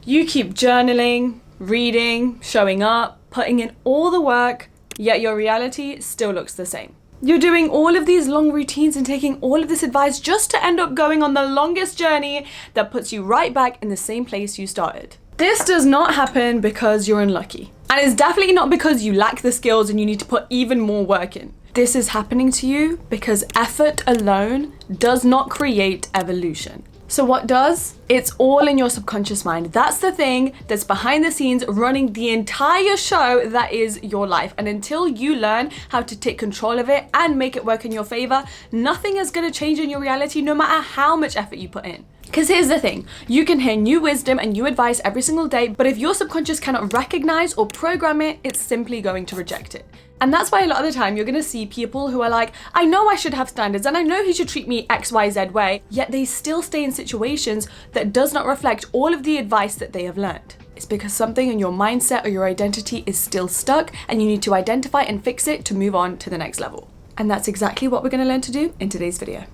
You keep journaling, reading, showing up, putting in all the work, yet your reality still looks the same. You're doing all of these long routines and taking all of this advice just to end up going on the longest journey that puts you right back in the same place you started. This does not happen because you're unlucky. And it's definitely not because you lack the skills and you need to put even more work in. This is happening to you because effort alone does not create evolution. So what does? It's all in your subconscious mind. That's the thing that's behind the scenes running the entire show that is your life. And until you learn how to take control of it and make it work in your favor, nothing is going to change in your reality no matter how much effort you put in. Because here's the thing, you can hear new wisdom and new advice every single day, but if your subconscious cannot recognize or program it, it's simply going to reject it. And that's why a lot of the time you're gonna see people who are like, I know I should have standards and I know he should treat me XYZ way, yet they still stay in situations that does not reflect all of the advice that they have learned. It's because something in your mindset or your identity is still stuck and you need to identify and fix it to move on to the next level. And that's exactly what we're gonna learn to do in today's video.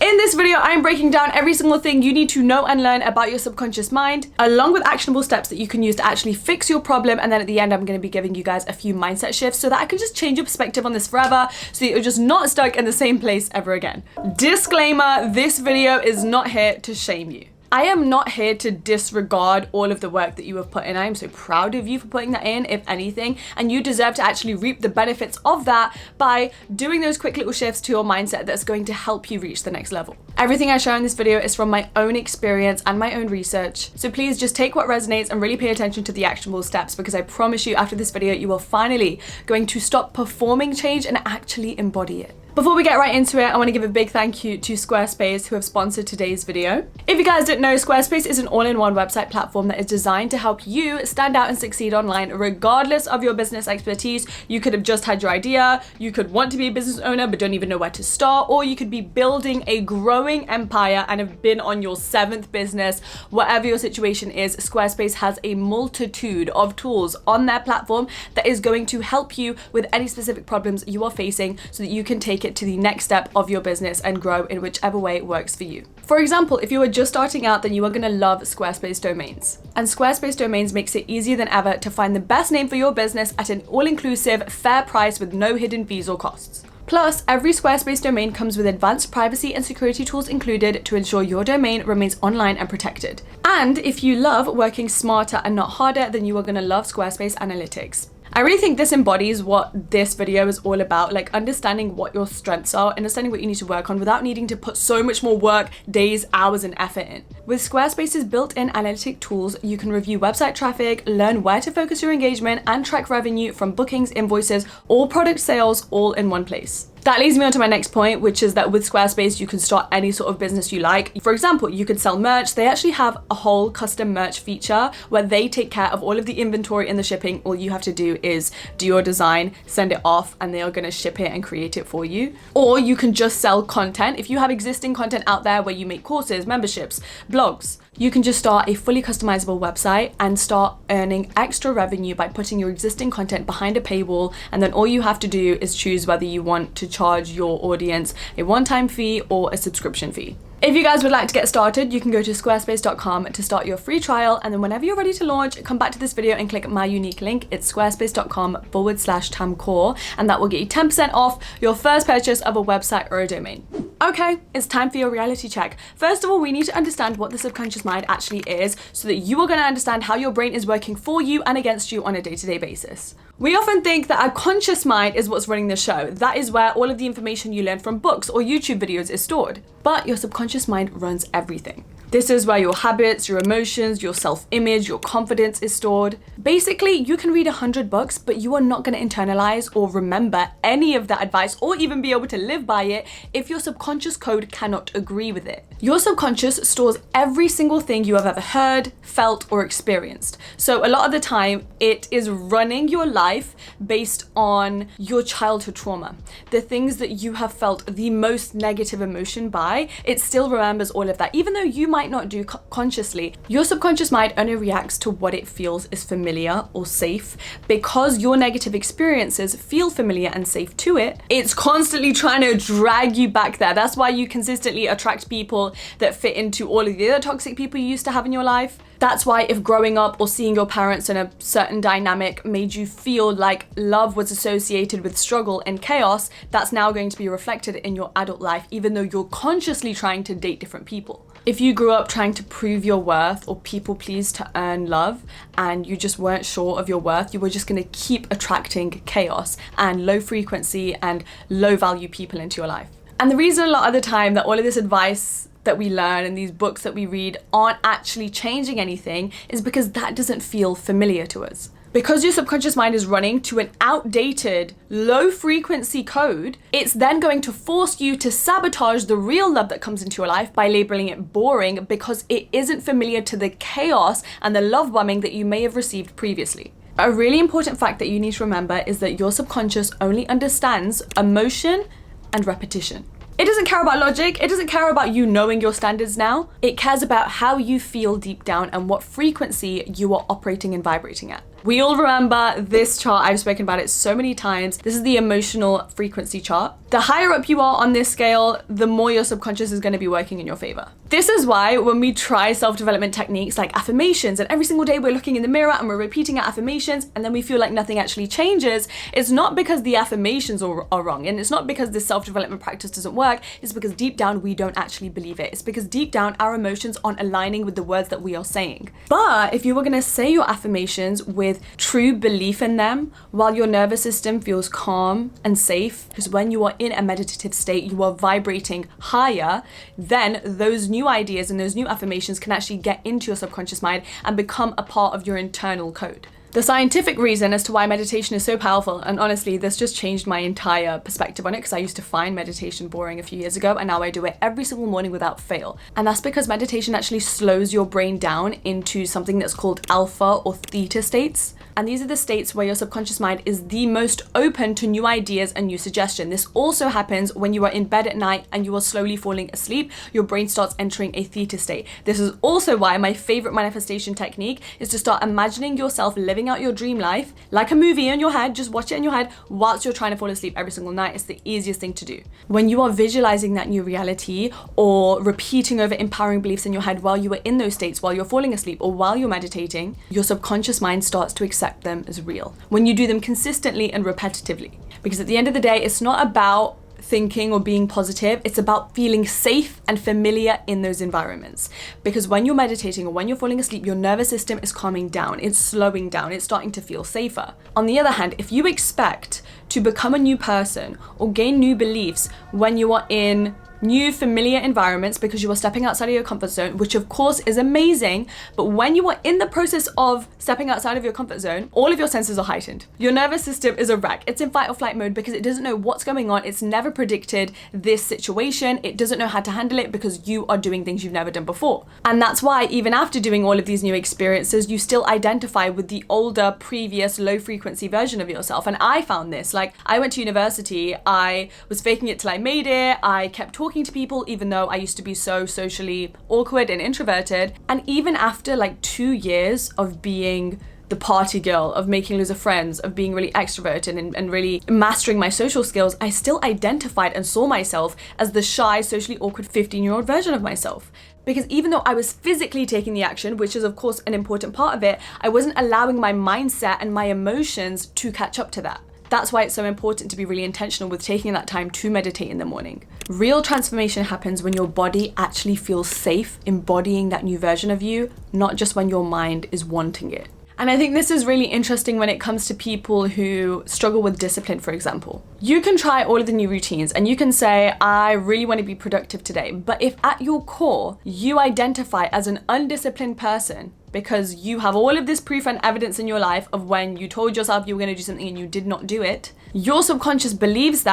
In this video, I'm breaking down every single thing you need to know and learn about your subconscious mind, along with actionable steps that you can use to actually fix your problem. And then at the end, I'm going to be giving you guys a few mindset shifts so that I can just change your perspective on this forever so that you're just not stuck in the same place ever again. Disclaimer, this video is not here to shame you. I am not here to disregard all of the work that you have put in. I am so proud of you for putting that in, if anything, and you deserve to actually reap the benefits of that by doing those quick little shifts to your mindset that's going to help you reach the next level. Everything I share in this video is from my own experience and my own research, so please just take what resonates and really pay attention to the actionable steps, because I promise you after this video, you will finally going to stop performing change and actually embody it. Before we get right into it, I want to give a big thank you to Squarespace who have sponsored today's video. If you guys didn't know, Squarespace is an all-in-one website platform that is designed to help you stand out and succeed online regardless of your business expertise. You could have just had your idea, you could want to be a business owner but don't even know where to start, or you could be building a growing empire and have been on your 7th business. Whatever your situation is, Squarespace has a multitude of tools on their platform that is going to help you with any specific problems you are facing so that you can take it to the next step of your business and grow in whichever way works for you. For example, if you are just starting out, then you are going to love Squarespace domains. And Squarespace domains makes it easier than ever to find the best name for your business at an all-inclusive, fair price with no hidden fees or costs. Plus, every Squarespace domain comes with advanced privacy and security tools included to ensure your domain remains online and protected. And if you love working smarter and not harder, then you are going to love Squarespace Analytics. I really think this embodies what this video is all about, like understanding what your strengths are, understanding what you need to work on without needing to put so much more work, days, hours, and effort in. With Squarespace's built-in analytic tools, you can review website traffic, learn where to focus your engagement, and track revenue from bookings, invoices, or product sales all in one place. That leads me on to my next point, which is that with Squarespace, you can start any sort of business you like. For example, you could sell merch. They actually have a whole custom merch feature where they take care of all of the inventory and the shipping. All you have to do is do your design, send it off, and they are going to ship it and create it for you. Or you can just sell content. If you have existing content out there where you make courses, memberships, blogs, you can just start a fully customizable website and start earning extra revenue by putting your existing content behind a paywall. And then all you have to do is choose whether you want to charge your audience a one-time fee or a subscription fee. If you guys would like to get started, you can go to squarespace.com to start your free trial. And then whenever you're ready to launch, come back to this video and click my unique link. It's squarespace.com/tamkaur, and that will get you 10% off your first purchase of a website or a domain. Okay, it's time for your reality check. First of all, we need to understand what the subconscious mind actually is so that you are going to understand how your brain is working for you and against you on a day-to-day basis. We often think that our conscious mind is what's running the show. That is where all of the information you learn from books or YouTube videos is stored. But your subconscious mind runs everything. This is where your habits, your emotions, your self-image, your confidence is stored. Basically, you can read 100 books, but you are not going to internalize or remember any of that advice or even be able to live by it if your subconscious code cannot agree with it. Your subconscious stores every single thing you have ever heard, felt, or experienced. So a lot of the time, it is running your life based on your childhood trauma. The things that you have felt the most negative emotion by, it still remembers all of that. Even though you might might not do consciously. Your subconscious mind only reacts to what it feels is familiar or safe. Because your negative experiences feel familiar and safe to it, it's constantly trying to drag you back there. That's why you consistently attract people that fit into all of the other toxic people you used to have in your life. That's why if growing up or seeing your parents in a certain dynamic made you feel like love was associated with struggle and chaos, that's now going to be reflected in your adult life, even though you're consciously trying to date different people. If you grew up trying to prove your worth or people please to earn love, and you just weren't sure of your worth, you were just going to keep attracting chaos and low frequency and low value people into your life. And the reason a lot of the time that all of this advice that we learn and these books that we read aren't actually changing anything is because that doesn't feel familiar to us. Because your subconscious mind is running to an outdated, low frequency code, it's then going to force you to sabotage the real love that comes into your life by labeling it boring because it isn't familiar to the chaos and the love bombing that you may have received previously. A really important fact that you need to remember is that your subconscious only understands emotion and repetition. It doesn't care about logic. It doesn't care about you knowing your standards now. It cares about how you feel deep down and what frequency you are operating and vibrating at. We all remember this chart. I've spoken about it so many times. This is the emotional frequency chart. The higher up you are on this scale, the more your subconscious is going to be working in your favor. This is why when we try self-development techniques like affirmations, and every single day we're looking in the mirror and we're repeating our affirmations, and then we feel like nothing actually changes, it's not because the affirmations are wrong, and it's not because this self-development practice doesn't work, it's because deep down we don't actually believe it. It's because deep down our emotions aren't aligning with the words that we are saying. But if you were going to say your affirmations with true belief in them, while your nervous system feels calm and safe, because when you are in a meditative state, you are vibrating higher, then those new ideas and those new affirmations can actually get into your subconscious mind and become a part of your internal code. The scientific reason as to why meditation is so powerful, and honestly, this just changed my entire perspective on it because I used to find meditation boring a few years ago, and now I do it every single morning without fail. And that's because meditation actually slows your brain down into something that's called alpha or theta states. And these are the states where your subconscious mind is the most open to new ideas and new suggestion. This also happens when you are in bed at night and you are slowly falling asleep. Your brain starts entering a theta state. This is also why my favorite manifestation technique is to start imagining yourself living out your dream life like a movie in your head. Just watch it in your head whilst you're trying to fall asleep every single night. It's the easiest thing to do. When you are visualizing that new reality or repeating over empowering beliefs in your head while you are in those states, while you're falling asleep or while you're meditating, your subconscious mind starts to accept them as real when you do them consistently and repetitively. Because at the end of the day, it's not about thinking or being positive, it's about feeling safe and familiar in those environments. Because when you're meditating or when you're falling asleep, your nervous system is calming down, it's slowing down, it's starting to feel safer. On the other hand, if you expect to become a new person or gain new beliefs when you are in new familiar environments because you are stepping outside of your comfort zone, which of course is amazing, but when you are in the process of stepping outside of your comfort zone, all of your senses are heightened. Your nervous system is a wreck. It's in fight or flight mode because it doesn't know what's going on. It's never predicted this situation. It doesn't know how to handle it because you are doing things you've never done before. And that's why even after doing all of these new experiences, you still identify with the older, previous, low frequency version of yourself. And I found this, like I went to university, I was faking it till I made it. I kept talking to people even though I used to be so socially awkward and introverted. And even after like 2 years of being the party girl, of making loads of friends, of being really extroverted and really mastering my social skills, I still identified and saw myself as the shy, socially awkward 15-year-old version of myself. Because even though I was physically taking the action, which is of course an important part of it, I wasn't allowing my mindset and my emotions to catch up to that. That's why it's so important to be really intentional with taking that time to meditate in the morning. Real transformation happens when your body actually feels safe embodying that new version of you, not just when your mind is wanting it. And I think this is really interesting when it comes to people who struggle with discipline, for example. You can try all of the new routines and you can say, I really want to be productive today. But if at your core, you identify as an undisciplined person because you have all of this proof and evidence in your life of when you told yourself you were going to do something and you did not do it, Your subconscious believes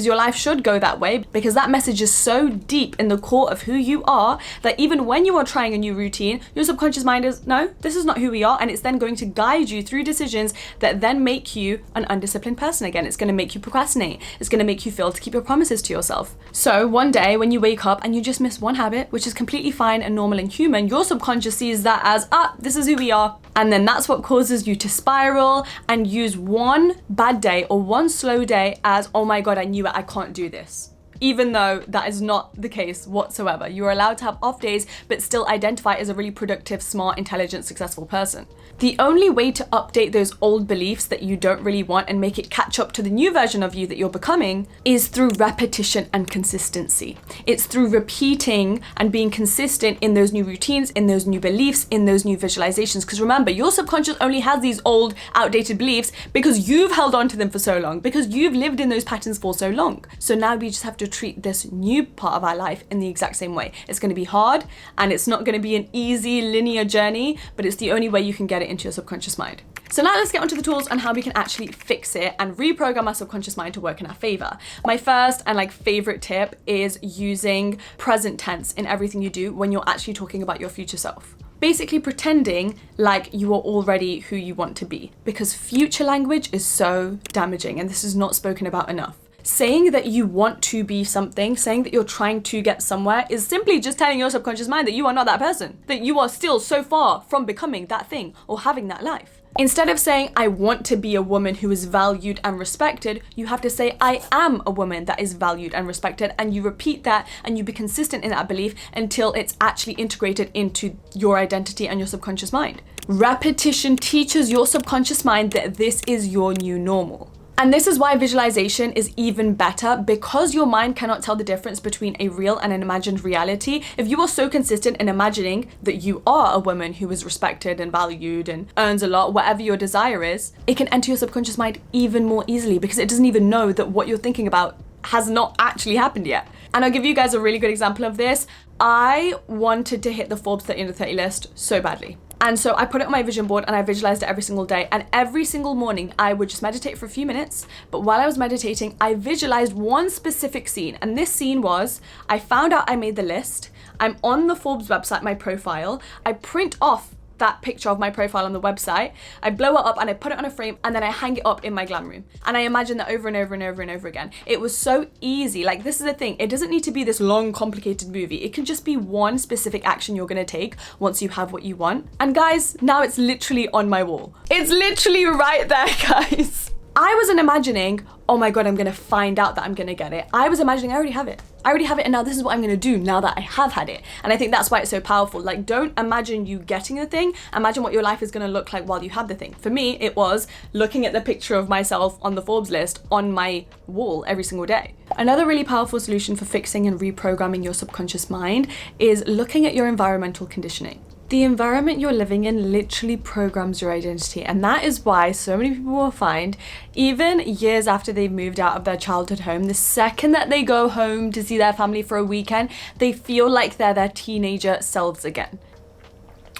your life should go that way, because that message is so deep in the core of who you are that even when you are trying a new routine, your subconscious mind is, no, this is not who we are. And it's then going to guide you through decisions that then make you an undisciplined person again. It's going to make you procrastinate. It's going to make you fail to keep your promises to yourself. So one day when you wake up and you just miss one habit, which is completely fine and normal and human, your subconscious sees that as, this is who we are. And then that's what causes you to spiral and use one bad day or one slow day as, oh my God, I knew it, I can't do this. Even though that is not the case whatsoever. You are allowed to have off days, but still identify as a really productive, smart, intelligent, successful person. The only way to update those old beliefs that you don't really want and make it catch up to the new version of you that you're becoming is through repetition and consistency. It's through repeating and being consistent in those new routines, in those new beliefs, in those new visualizations. Because remember, your subconscious only has these old, outdated beliefs because you've held on to them for so long, because you've lived in those patterns for so long. So now we just have to treat this new part of our life in the exact same way. It's going to be hard and it's not going to be an easy linear journey, but it's the only way you can get it into your subconscious mind. So now let's get onto the tools on how we can actually fix it and reprogram our subconscious mind to work in our favor. My first and favorite tip is using present tense in everything you do when you're actually talking about your future self. Basically pretending like you are already who you want to be, because future language is so damaging and this is not spoken about enough. Saying that you want to be something, saying that you're trying to get somewhere is simply just telling your subconscious mind that you are not that person, that you are still so far from becoming that thing or having that life. Instead of saying, I want to be a woman who is valued and respected, you have to say, I am a woman that is valued and respected. And you repeat that and you be consistent in that belief until it's actually integrated into your identity and your subconscious mind. Repetition teaches your subconscious mind that this is your new normal. And this is why visualization is even better, because your mind cannot tell the difference between a real and an imagined reality. If you are so consistent in imagining that you are a woman who is respected and valued and earns a lot, whatever your desire is, it can enter your subconscious mind even more easily because it doesn't even know that what you're thinking about has not actually happened yet. And I'll give you guys a really good example of this. I wanted to hit the Forbes 30 under 30 list so badly. And so I put it on my vision board and I visualized it every single day. And every single morning I would just meditate for a few minutes. But while I was meditating, I visualized one specific scene. And this scene was, I found out I made the list. I'm on the Forbes website, my profile. I print off that picture of my profile on the website. I blow it up and I put it on a frame and then I hang it up in my glam room. And I imagine that over and over and over and over again. It was so easy. This is the thing. It doesn't need to be this long, complicated movie. It can just be one specific action you're gonna take once you have what you want. And guys, now it's literally on my wall. It's literally right there, guys. I wasn't imagining, oh my God, I'm gonna find out that I'm gonna get it. I was imagining I already have it. I already have it and now this is what I'm gonna do now that I have had it. And I think that's why it's so powerful. Don't imagine you getting the thing, imagine what your life is gonna look like while you have the thing. For me, it was looking at the picture of myself on the Forbes list on my wall every single day. Another really powerful solution for fixing and reprogramming your subconscious mind is looking at your environmental conditioning. The environment you're living in literally programs your identity, and that is why so many people will find, even years after they've moved out of their childhood home, the second that they go home to see their family for a weekend, they feel like they're their teenager selves again.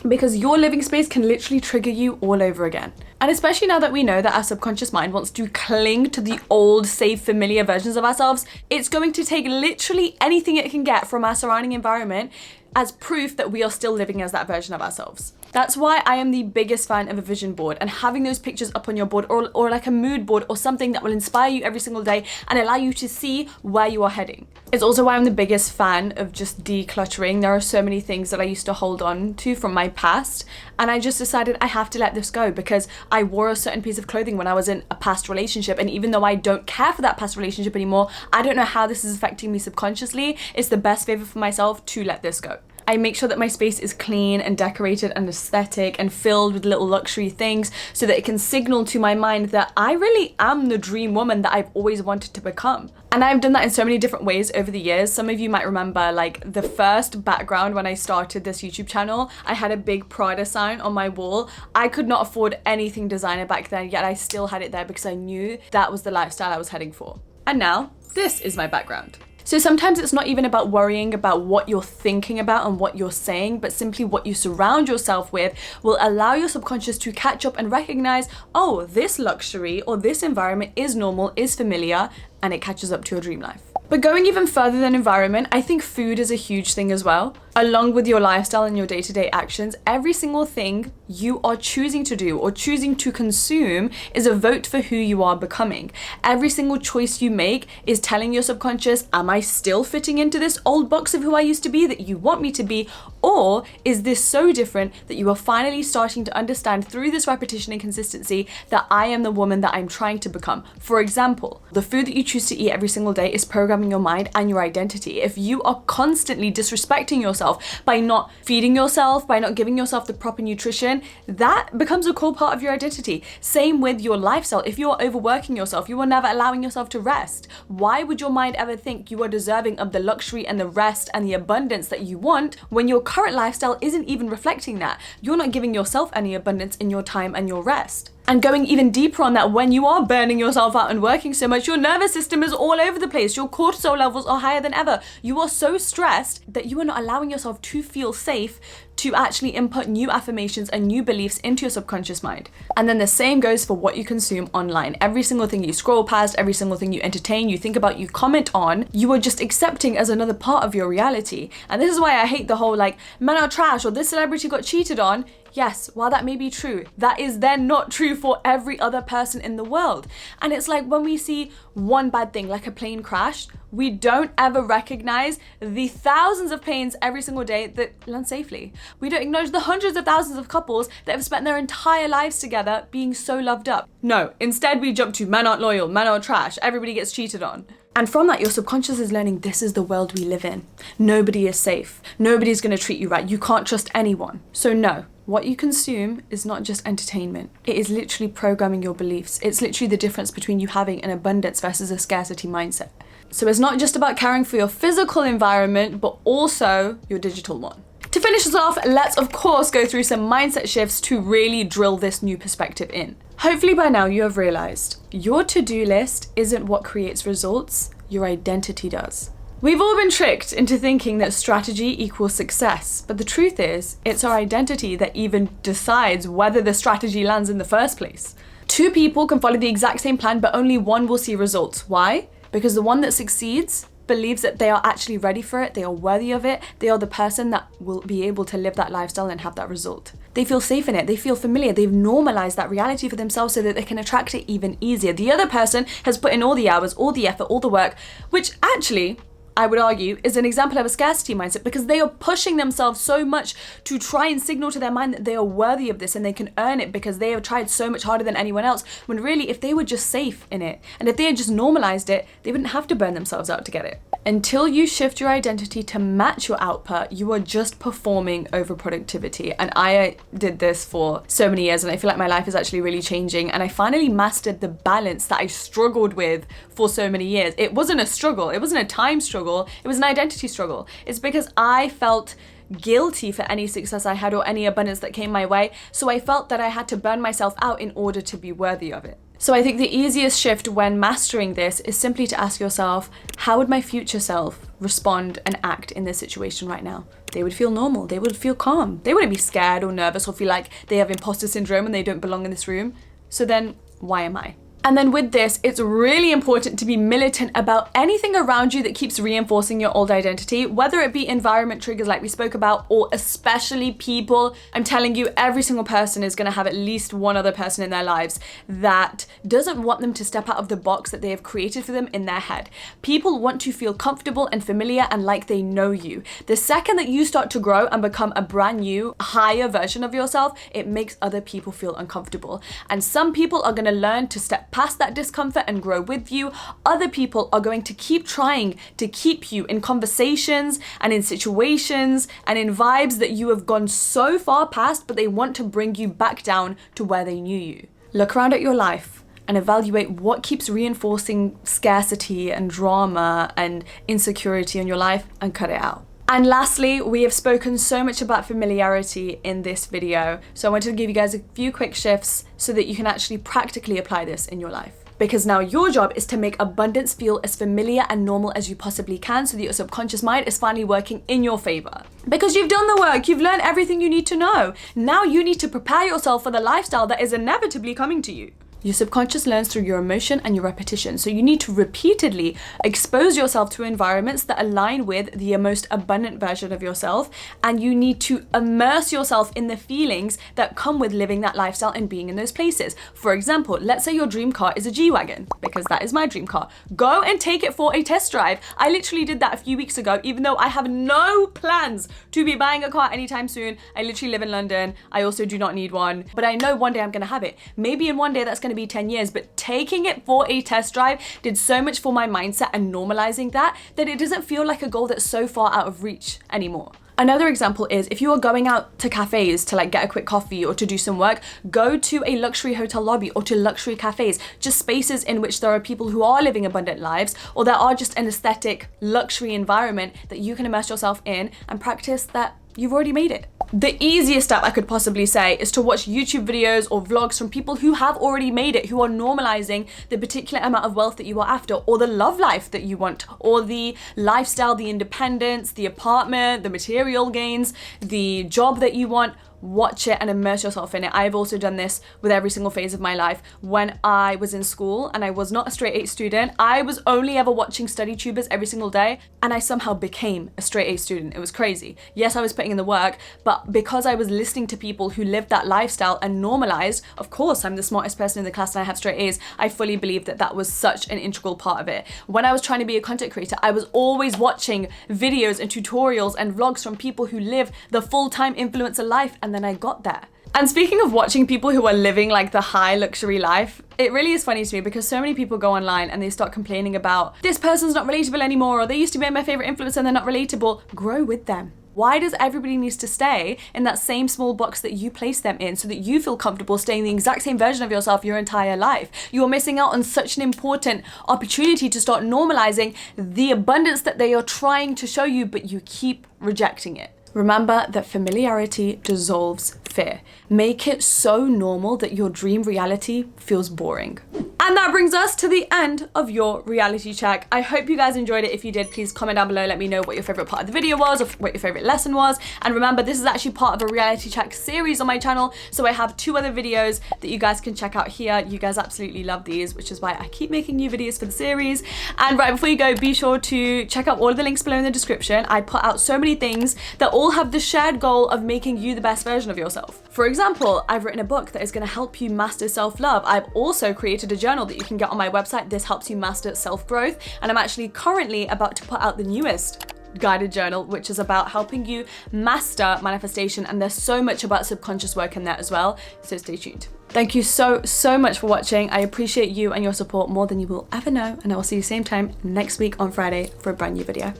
Because your living space can literally trigger you all over again. And especially now that we know that our subconscious mind wants to cling to the old, safe, familiar versions of ourselves, it's going to take literally anything it can get from our surrounding environment as proof that we are still living as that version of ourselves. That's why I am the biggest fan of a vision board and having those pictures up on your board or like a mood board or something that will inspire you every single day and allow you to see where you are heading. It's also why I'm the biggest fan of just decluttering. There are so many things that I used to hold on to from my past and I just decided I have to let this go because I wore a certain piece of clothing when I was in a past relationship, and even though I don't care for that past relationship anymore, I don't know how this is affecting me subconsciously. It's the best favor for myself to let this go. I make sure that my space is clean and decorated and aesthetic and filled with little luxury things so that it can signal to my mind that I really am the dream woman that I've always wanted to become. And I've done that in so many different ways over the years. Some of you might remember the first background when I started this YouTube channel, I had a big Prada sign on my wall. I could not afford anything designer back then, yet I still had it there because I knew that was the lifestyle I was heading for. And now, this is my background. So sometimes it's not even about worrying about what you're thinking about and what you're saying, but simply what you surround yourself with will allow your subconscious to catch up and recognize, oh, this luxury or this environment is normal, is familiar, and it catches up to your dream life. But going even further than environment, I think food is a huge thing as well. Along with your lifestyle and your day-to-day actions, every single thing you are choosing to do or choosing to consume is a vote for who you are becoming. Every single choice you make is telling your subconscious, am I still fitting into this old box of who I used to be that you want me to be? Or is this so different that you are finally starting to understand through this repetition and consistency that I am the woman that I'm trying to become? For example, the food that you choose to eat every single day is programming your mind and your identity. If you are constantly disrespecting yourself by not feeding yourself, by not giving yourself the proper nutrition, that becomes a core part of your identity. Same with your lifestyle. If you are overworking yourself, you are never allowing yourself to rest. Why would your mind ever think you are deserving of the luxury and the rest and the abundance that you want when your current lifestyle isn't even reflecting that? You're not giving yourself any abundance in your time and your rest. And going even deeper on that, when you are burning yourself out and working so much, your nervous system is all over the place. Your cortisol levels are higher than ever. You are so stressed that you are not allowing yourself to feel safe to actually input new affirmations and new beliefs into your subconscious mind. And then the same goes for what you consume online. Every single thing you scroll past, every single thing you entertain, you think about, you comment on, you are just accepting as another part of your reality. And this is why I hate the whole like, men are trash or this celebrity got cheated on. Yes, while that may be true, that is then not true for every other person in the world. And it's like when we see one bad thing, like a plane crash, we don't ever recognize the thousands of planes every single day that land safely. We don't acknowledge the hundreds of thousands of couples that have spent their entire lives together being so loved up. No, instead we jump to men aren't loyal, men are trash, everybody gets cheated on. And from that, your subconscious is learning this is the world we live in. Nobody is safe. Nobody's gonna treat you right. You can't trust anyone. So no, what you consume is not just entertainment. It is literally programming your beliefs. It's literally the difference between you having an abundance versus a scarcity mindset. So it's not just about caring for your physical environment, but also your digital one. To finish us off, let's of course go through some mindset shifts to really drill this new perspective in. Hopefully by now you have realized your to-do list isn't what creates results, your identity does. We've all been tricked into thinking that strategy equals success, but the truth is, it's our identity that even decides whether the strategy lands in the first place. Two people can follow the exact same plan, but only one will see results. Why? Because the one that succeeds believes that they are actually ready for it, they are worthy of it, they are the person that will be able to live that lifestyle and have that result. They feel safe in it, they feel familiar, they've normalized that reality for themselves so that they can attract it even easier. The other person has put in all the hours, all the effort, all the work, which actually, I would argue, is an example of a scarcity mindset because they are pushing themselves so much to try and signal to their mind that they are worthy of this and they can earn it because they have tried so much harder than anyone else, when really if they were just safe in it and if they had just normalized it, they wouldn't have to burn themselves out to get it. Until you shift your identity to match your output, you are just performing over productivity. And I did this for so many years and I feel like my life is actually really changing and I finally mastered the balance that I struggled with for so many years. It wasn't a struggle, it wasn't a time struggle, it was an identity struggle. It's because I felt guilty for any success I had or any abundance that came my way, so I felt that I had to burn myself out in order to be worthy of it. So I think the easiest shift when mastering this is simply to ask yourself, how would my future self respond and act in this situation right now? They would feel normal, they would feel calm, they wouldn't be scared or nervous or feel like they have imposter syndrome and they don't belong in this room. So then why am I? And then with this, it's really important to be militant about anything around you that keeps reinforcing your old identity, whether it be environment triggers like we spoke about, or especially people. I'm telling you, every single person is gonna have at least one other person in their lives that doesn't want them to step out of the box that they have created for them in their head. People want to feel comfortable and familiar and like they know you. The second that you start to grow and become a brand new, higher version of yourself, it makes other people feel uncomfortable. And some people are gonna learn to step past that discomfort and grow with you. Other people are going to keep trying to keep you in conversations and in situations and in vibes that you have gone so far past, but they want to bring you back down to where they knew you. Look around at your life and evaluate what keeps reinforcing scarcity and drama and insecurity in your life and cut it out. And lastly, we have spoken so much about familiarity in this video, so I wanted to give you guys a few quick shifts so that you can actually practically apply this in your life. because now your job is to make abundance feel as familiar and normal as you possibly can so that your subconscious mind is finally working in your favor. Because you've done the work, you've learned everything you need to know. Now you need to prepare yourself for the lifestyle that is inevitably coming to you. Your subconscious learns through your emotion and your repetition. So you need to repeatedly expose yourself to environments that align with the most abundant version of yourself. And you need to immerse yourself in the feelings that come with living that lifestyle and being in those places. For example, let's say your dream car is a G-Wagon, because that is my dream car. Go and take it for a test drive. I literally did that a few weeks ago, even though I have no plans to be buying a car anytime soon. I literally live in London. I also do not need one, but I know one day I'm gonna have it. Maybe in one day that's gonna be 10 years, but taking it for a test drive did so much for my mindset and normalizing that it doesn't feel like a goal that's so far out of reach anymore. Another example is if you are going out to cafes to like get a quick coffee or to do some work, go to a luxury hotel lobby or to luxury cafes, just spaces in which there are people who are living abundant lives, or there are just an aesthetic luxury environment that you can immerse yourself in and practice that you've already made it. The easiest step I could possibly say is to watch YouTube videos or vlogs from people who have already made it, who are normalizing the particular amount of wealth that you are after, or the love life that you want, or the lifestyle, the independence, the apartment, the material gains, the job that you want. Watch it and immerse yourself in it. I've also done this with every single phase of my life. When I was in school and I was not a straight A student, I was only ever watching study tubers every single day, and I somehow became a straight A student. It was crazy. Yes, I was putting in the work, but because I was listening to people who lived that lifestyle and normalized, of course, I'm the smartest person in the class and I have straight A's. I fully believe that that was such an integral part of it. When I was trying to be a content creator, I was always watching videos and tutorials and vlogs from people who live the full-time influencer life, and then I got there. And speaking of watching people who are living like the high luxury life, it really is funny to me because so many people go online and they start complaining about this person's not relatable anymore, or they used to be my favorite influencer and they're not relatable. Grow with them. Why does everybody need to stay in that same small box that you place them in so that you feel comfortable staying the exact same version of yourself your entire life? You're missing out on such an important opportunity to start normalizing the abundance that they are trying to show you, but you keep rejecting it. Remember that familiarity dissolves fear. Make it so normal that your dream reality feels boring. And that brings us to the end of your reality check. I hope you guys enjoyed it. If you did, please comment down below. Let me know what your favorite part of the video was, or what your favorite lesson was. And remember, this is actually part of a reality check series on my channel. So I have 2 other videos that you guys can check out here. You guys absolutely love these, which is why I keep making new videos for the series. And right before you go, be sure to check out all of the links below in the description. I put out so many things that all have the shared goal of making you the best version of yourself. For example, I've written a book that is going to help you master self-love. I've also created a journal that you can get on my website. This helps you master self-growth. And I'm actually currently about to put out the newest guided journal, which is about helping you master manifestation. And there's so much about subconscious work in there as well. So stay tuned. Thank you so much for watching. I appreciate you and your support more than you will ever know. And I will see you same time next week on Friday for a brand new video.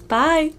Bye.